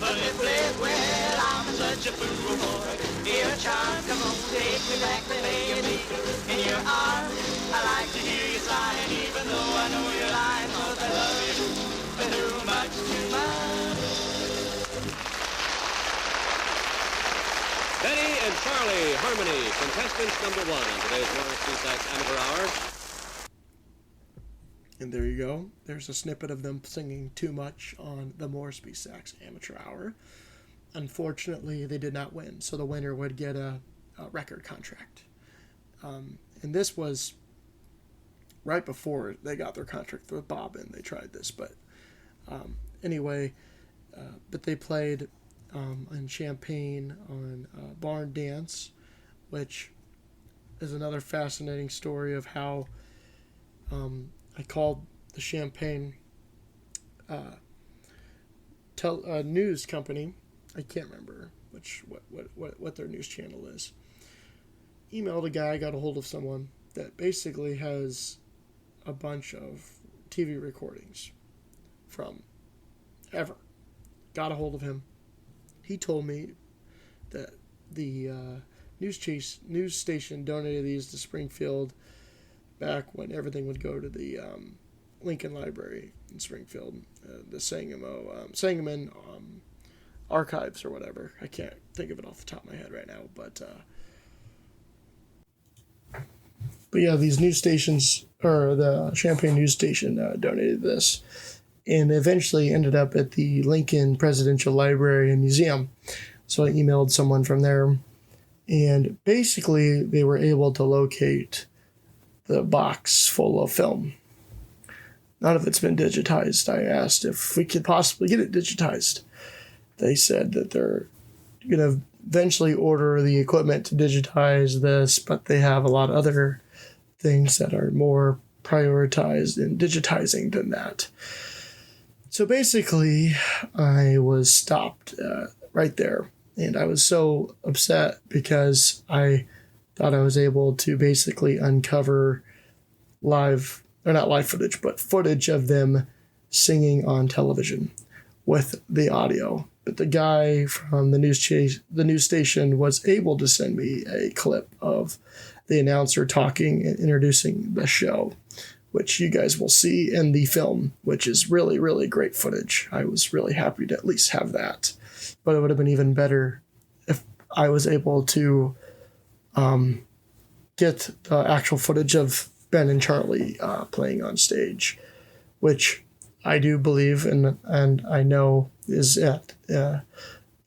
Speaker 5: But if well, I'm such a fool for your charm. Come on, take me back, baby. In your arms, I like to hear you sighing, even though I know you're lying, 'cause I love you too much, too much.
Speaker 7: Benny and Charlie Harmony, contestants number one on today's Morris B. Sachs Amateur Hour.
Speaker 1: And there you go. There's a snippet of them singing Too Much on the Morris B. Sachs Amateur Hour. Unfortunately, they did not win, so the winner would get a record contract. And this was right before they got their contract with Bob, and they tried this. But anyway, but they played in Champaign on Barn Dance, which is another fascinating story of how I called the Champaign news company. I can't remember what their news channel is. Emailed a guy, got a hold of someone that basically has a bunch of TV recordings from ever. Got a hold of him. He told me that the news station donated these to Springfield back when everything would go to the Lincoln Library in Springfield, the Sangamon archives or whatever. I can't think of it off the top of my head right now, but yeah, these news stations, or the Champaign news station, donated this, and eventually ended up at the Lincoln Presidential Library and Museum. So I emailed someone from there, and basically they were able to locate the box full of film. None of it's been digitized. I asked if we could possibly get it digitized. They said that they're going to eventually order the equipment to digitize this, but they have a lot of other things that are more prioritized in digitizing than that. So basically, I was stopped right there, and I was so upset because I thought I was able to basically uncover not live footage, but footage of them singing on television with the audio. But the guy from the news station was able to send me a clip of the announcer talking and introducing the show, which you guys will see in the film, which is really, really great footage. I was really happy to at least have that. But it would have been even better if I was able to get the actual footage of Ben and Charlie playing on stage, which I do believe and I know is at the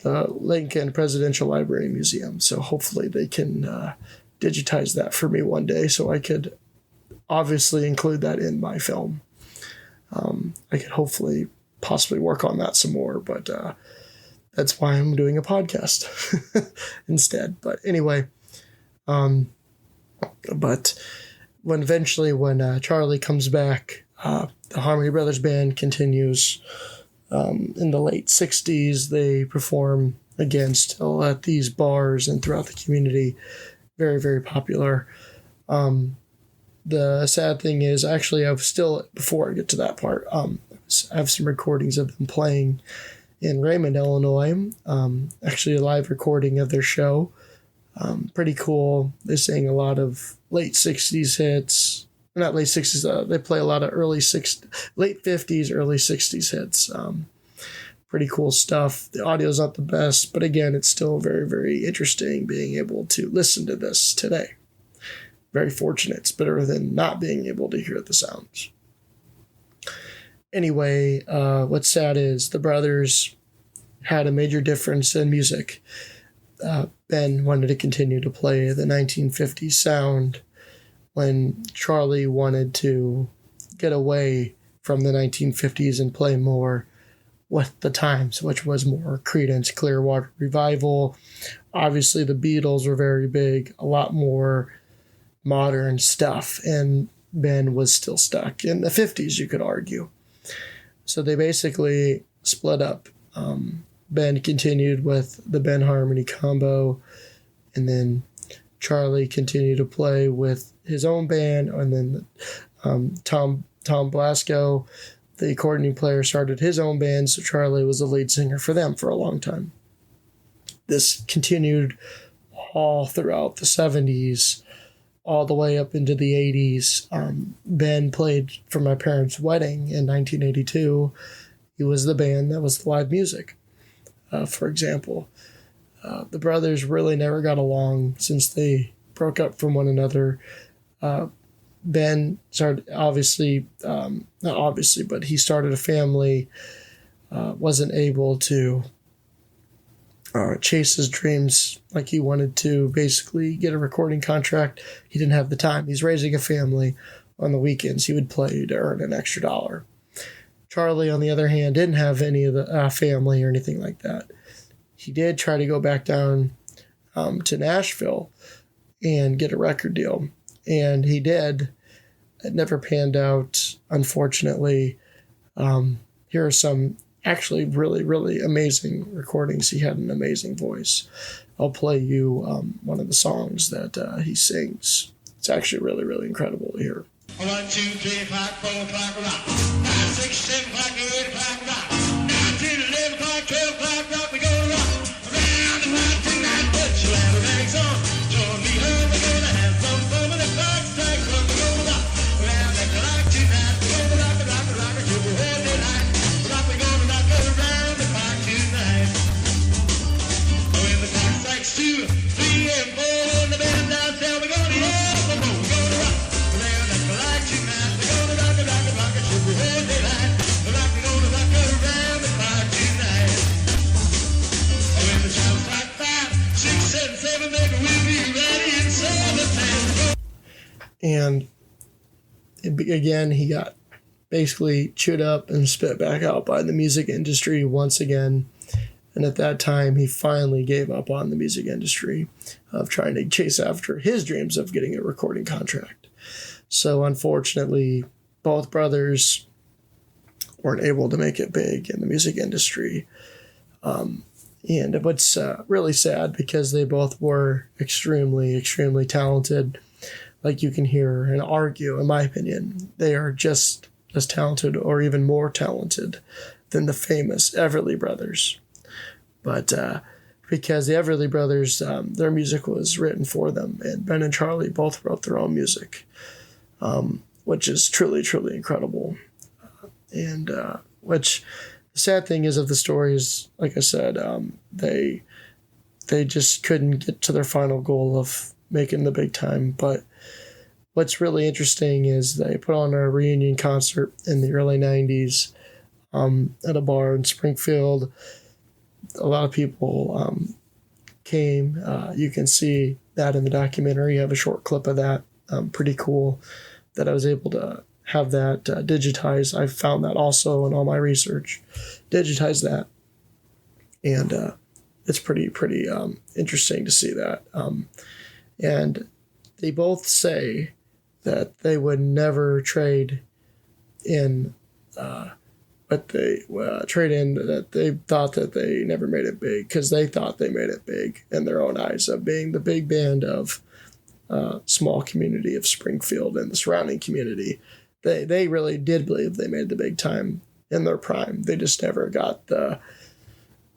Speaker 1: Lincoln Presidential Library and Museum. So hopefully they can digitize that for me one day so I could obviously include that in my film. I could hopefully possibly work on that some more, but that's why I'm doing a podcast instead. But anyway, but when Charlie comes back, the Harmony Brothers Band continues. In the late 60s, they perform again still at these bars and throughout the community. Very, very popular. The sad thing is, actually, before I get to that part, I have some recordings of them playing in Raymond, Illinois. Actually, a live recording of their show. Pretty cool. They sing a lot of late 60s hits. Not late 60s, they play a lot of late 50s, early 60s hits. Pretty cool stuff. The audio's not the best, but again, it's still very, very interesting being able to listen to this today. Very fortunate. It's better than not being able to hear the sounds. Anyway, what's sad is the brothers had a major difference in music. Ben wanted to continue to play the 1950s sound, when Charlie wanted to get away from the 1950s and play more with the times, which was more Creedence Clearwater Revival. Obviously, the Beatles were very big, a lot more modern stuff, and Ben was still stuck in the 50s, you could argue. So they basically split up. Ben continued with the Ben Harmony combo, and then Charlie continued to play with his own band, and then Tom Blasco, the accordion player, started his own band, so Charlie was the lead singer for them for a long time. This continued all throughout the 70s, all the way up into the 80s. Ben played for my parents' wedding in 1982. He was the band that was the live music, for example. The brothers really never got along since they broke up from one another. Ben started, not obviously, but he started a family, wasn't able to chase his dreams like he wanted to, basically get a recording contract. He didn't have the time. He's raising a family. On the weekends, he would play to earn an extra dollar. Charlie, on the other hand, didn't have any of the family or anything like that. he did try to go back down to Nashville and get a record deal. And he did. It never panned out, unfortunately. Here are some actually really, really amazing recordings. He had an amazing voice. I'll play you one of the songs that he sings. It's actually really, really incredible to hear.
Speaker 6: 1, 2, 3, 5, 4 o'clock rock. 5, 6, 7 o'clock, 8 o'clock rock. 9, 10, 11 o'clock, 12 o'clock rock. We gonna rock around the clock tonight. Put your automatic on. Join me home. We're gonna have some fun when the clock strikes. We're gonna rock around the clock tonight. We're gonna rock till the whole daylight. We're gonna rock around the clock tonight. When the clock strikes 2, 3, and 4, and the band downtown, we're gonna rock the boat. We're gonna rock around the clock tonight. We're gonna rock till the whole daylight. We're gonna rock around the clock tonight. When the child strike 5, 6, 7, 7, maybe we'll be ready in 7
Speaker 1: And again, he got basically chewed up and spit back out by the music industry once again. And at that time, he finally gave up on the music industry of trying to chase after his dreams of getting a recording contract. So unfortunately, both brothers weren't able to make it big in the music industry. And what's really sad, because they both were extremely, extremely talented. Like you can hear and argue, in my opinion, they are just as talented or even more talented than the famous Everly Brothers. But because the Everly Brothers, their music was written for them, and Ben and Charlie both wrote their own music, which is truly, truly incredible. And which the sad thing is of the story is, like I said, they just couldn't get to their final goal of making the big time. But what's really interesting is they put on a reunion concert in the early 90s at a bar in Springfield. A lot of people came. You can see that in the documentary. You have a short clip of that. Pretty cool that I was able to have that digitized. I found that also in all my research. Digitize that. And it's pretty interesting to see that. And they both say that they would never trade in, but they trade in that they thought that they never made it big, because they thought they made it big in their own eyes of being the big band of small community of Springfield and the surrounding community. They really did believe they made the big time in their prime. They just never got the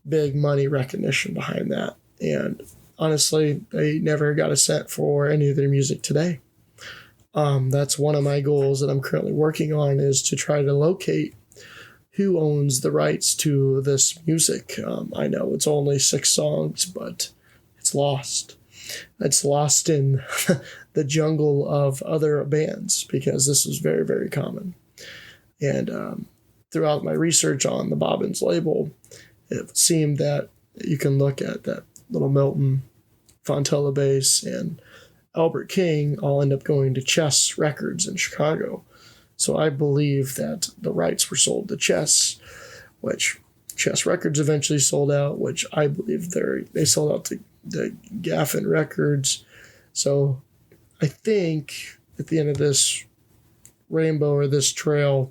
Speaker 1: big money recognition behind that. And honestly, they never got a cent for any of their music today. That's one of my goals that I'm currently working on, is to try to locate who owns the rights to this music. I know it's only 6 songs, but it's lost. It's lost in the jungle of other bands, because this is very, very common. And throughout my research on the Bobbins label, it seemed that you can look at that Little Milton, Fontella Bass, and Albert King all end up going to Chess Records in Chicago. So I believe that the rights were sold to Chess, which Chess Records eventually sold out, which I believe they sold out to the Geffen Records. So I think at the end of this rainbow or this trail,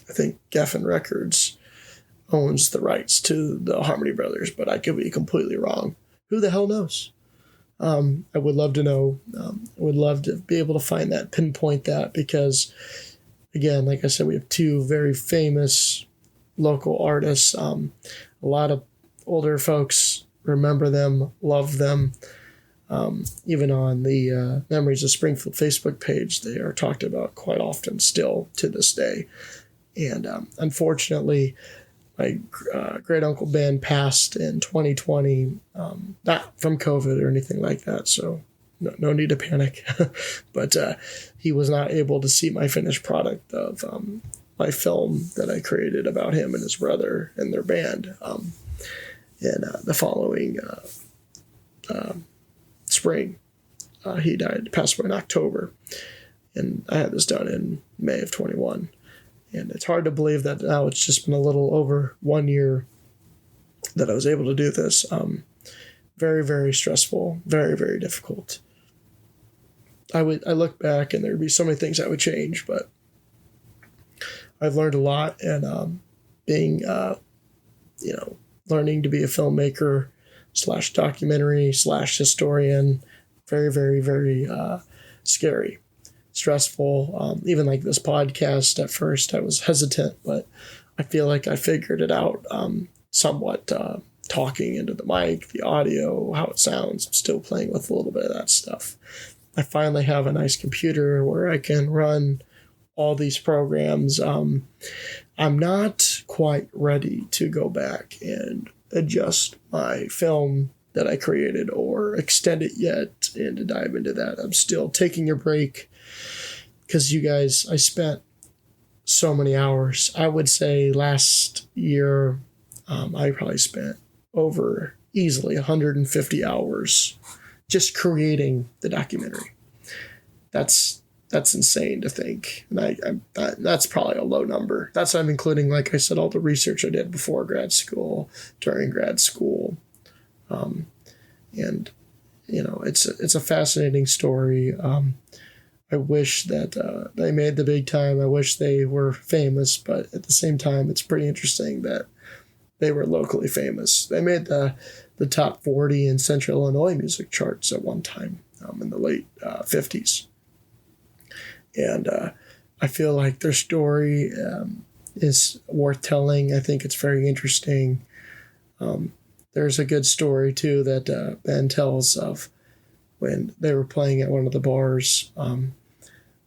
Speaker 1: I think Geffen Records owns the rights to the Harmony Brothers, but I could be completely wrong. Who the hell knows? I would love to know. I would love to be able to find that, pinpoint that, because, again, like I said, we have 2 very famous local artists. A lot of older folks remember them, love them. Even on the Memories of Springfield Facebook page, they are talked about quite often still to this day. And unfortunately, my great uncle Ben passed in 2020, not from COVID or anything like that, so no need to panic. But he was not able to see my finished product of my film that I created about him and his brother and their band in the following spring. He passed away in October, and I had this done in May of 21. And it's hard to believe that now it's just been a little over 1 year that I was able to do this. Very, very stressful, very, very difficult. I look back and there'd be so many things I would change, but I've learned a lot, and being, learning to be a filmmaker / documentary / historian, very, very, very scary, stressful. Even like this podcast, at first I was hesitant, but I feel like I figured it out somewhat. Talking into the mic, the audio, how it sounds. I'm still playing with a little bit of that stuff. I finally have a nice computer where I can run all these programs. I'm not quite ready to go back and adjust my film that I created or extend it yet and to dive into that. I'm still taking a break because you guys, I spent so many hours. I would say last year, I probably spent over easily 150 hours just creating the documentary. That's insane to think. And that's probably a low number. That's I'm including, like I said, all the research I did before grad school, during grad school. And it's a fascinating story. I wish that they made the big time. I wish they were famous, but at the same time, it's pretty interesting that they were locally famous. They made the top 40 in Central Illinois music charts at one time in the late 50s. And I feel like their story is worth telling. I think it's very interesting. There's a good story, too, that Ben tells of when they were playing at one of the bars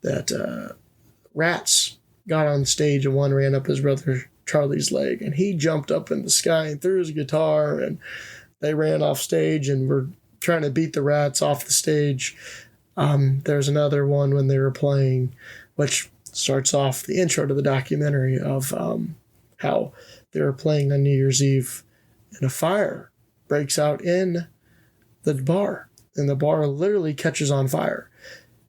Speaker 1: that rats got on stage and one ran up his brother Charlie's leg, and he jumped up in the sky and threw his guitar, and they ran off stage and were trying to beat the rats off the stage. There's another one when they were playing, which starts off the intro to the documentary of how they were playing on New Year's Eve, and a fire breaks out in the bar, and the bar literally catches on fire.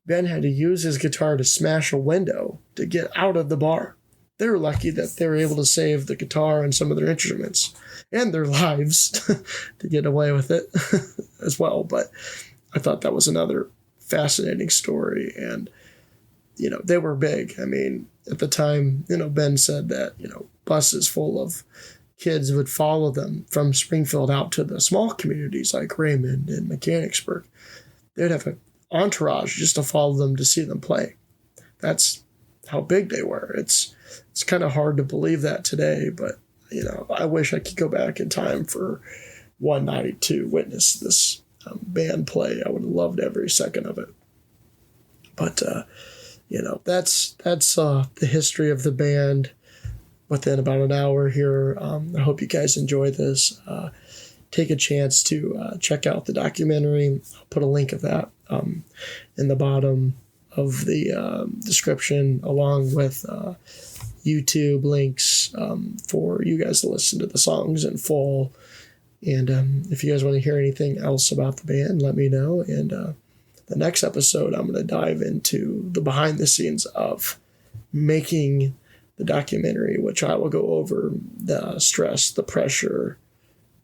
Speaker 1: Ben had to use his guitar to smash a window to get out of the bar. They were lucky that they were able to save the guitar and some of their instruments and their lives to get away with it as well. But I thought that was another fascinating story. And, they were big. I mean, at the time, Ben said that, buses full of kids would follow them from Springfield out to the small communities like Raymond and Mechanicsburg. They'd have an entourage just to follow them to see them play. That's how big they were. It's kind of hard to believe that today, but, I wish I could go back in time for one night to witness this band play. I would have loved every second of it. But, that's the history of the band within about an hour here. I hope you guys enjoy this. Take a chance to check out the documentary. I'll put a link of that in the bottom of the description, along with YouTube links for you guys to listen to the songs in full. And if you guys want to hear anything else about the band, let me know. And the next episode, I'm going to dive into the behind the scenes of making the documentary, which I will go over the stress, the pressure,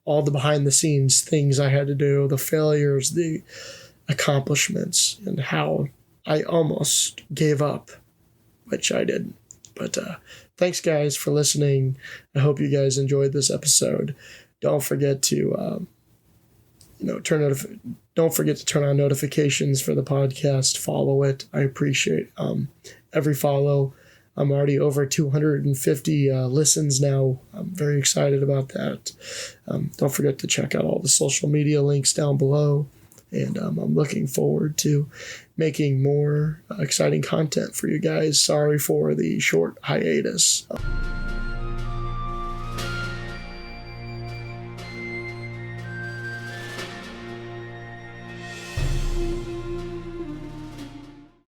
Speaker 1: all the behind the scenes things I had to do, the failures, the accomplishments, and how I almost gave up, which I didn't. But thanks, guys, for listening. I hope you guys enjoyed this episode. Don't forget to, don't forget to turn on notifications for the podcast. Follow it. I appreciate every follow. I'm already over 250 listens now. I'm very excited about that. Don't forget to check out all the social media links down below. And I'm looking forward to making more exciting content for you guys. Sorry for the short hiatus.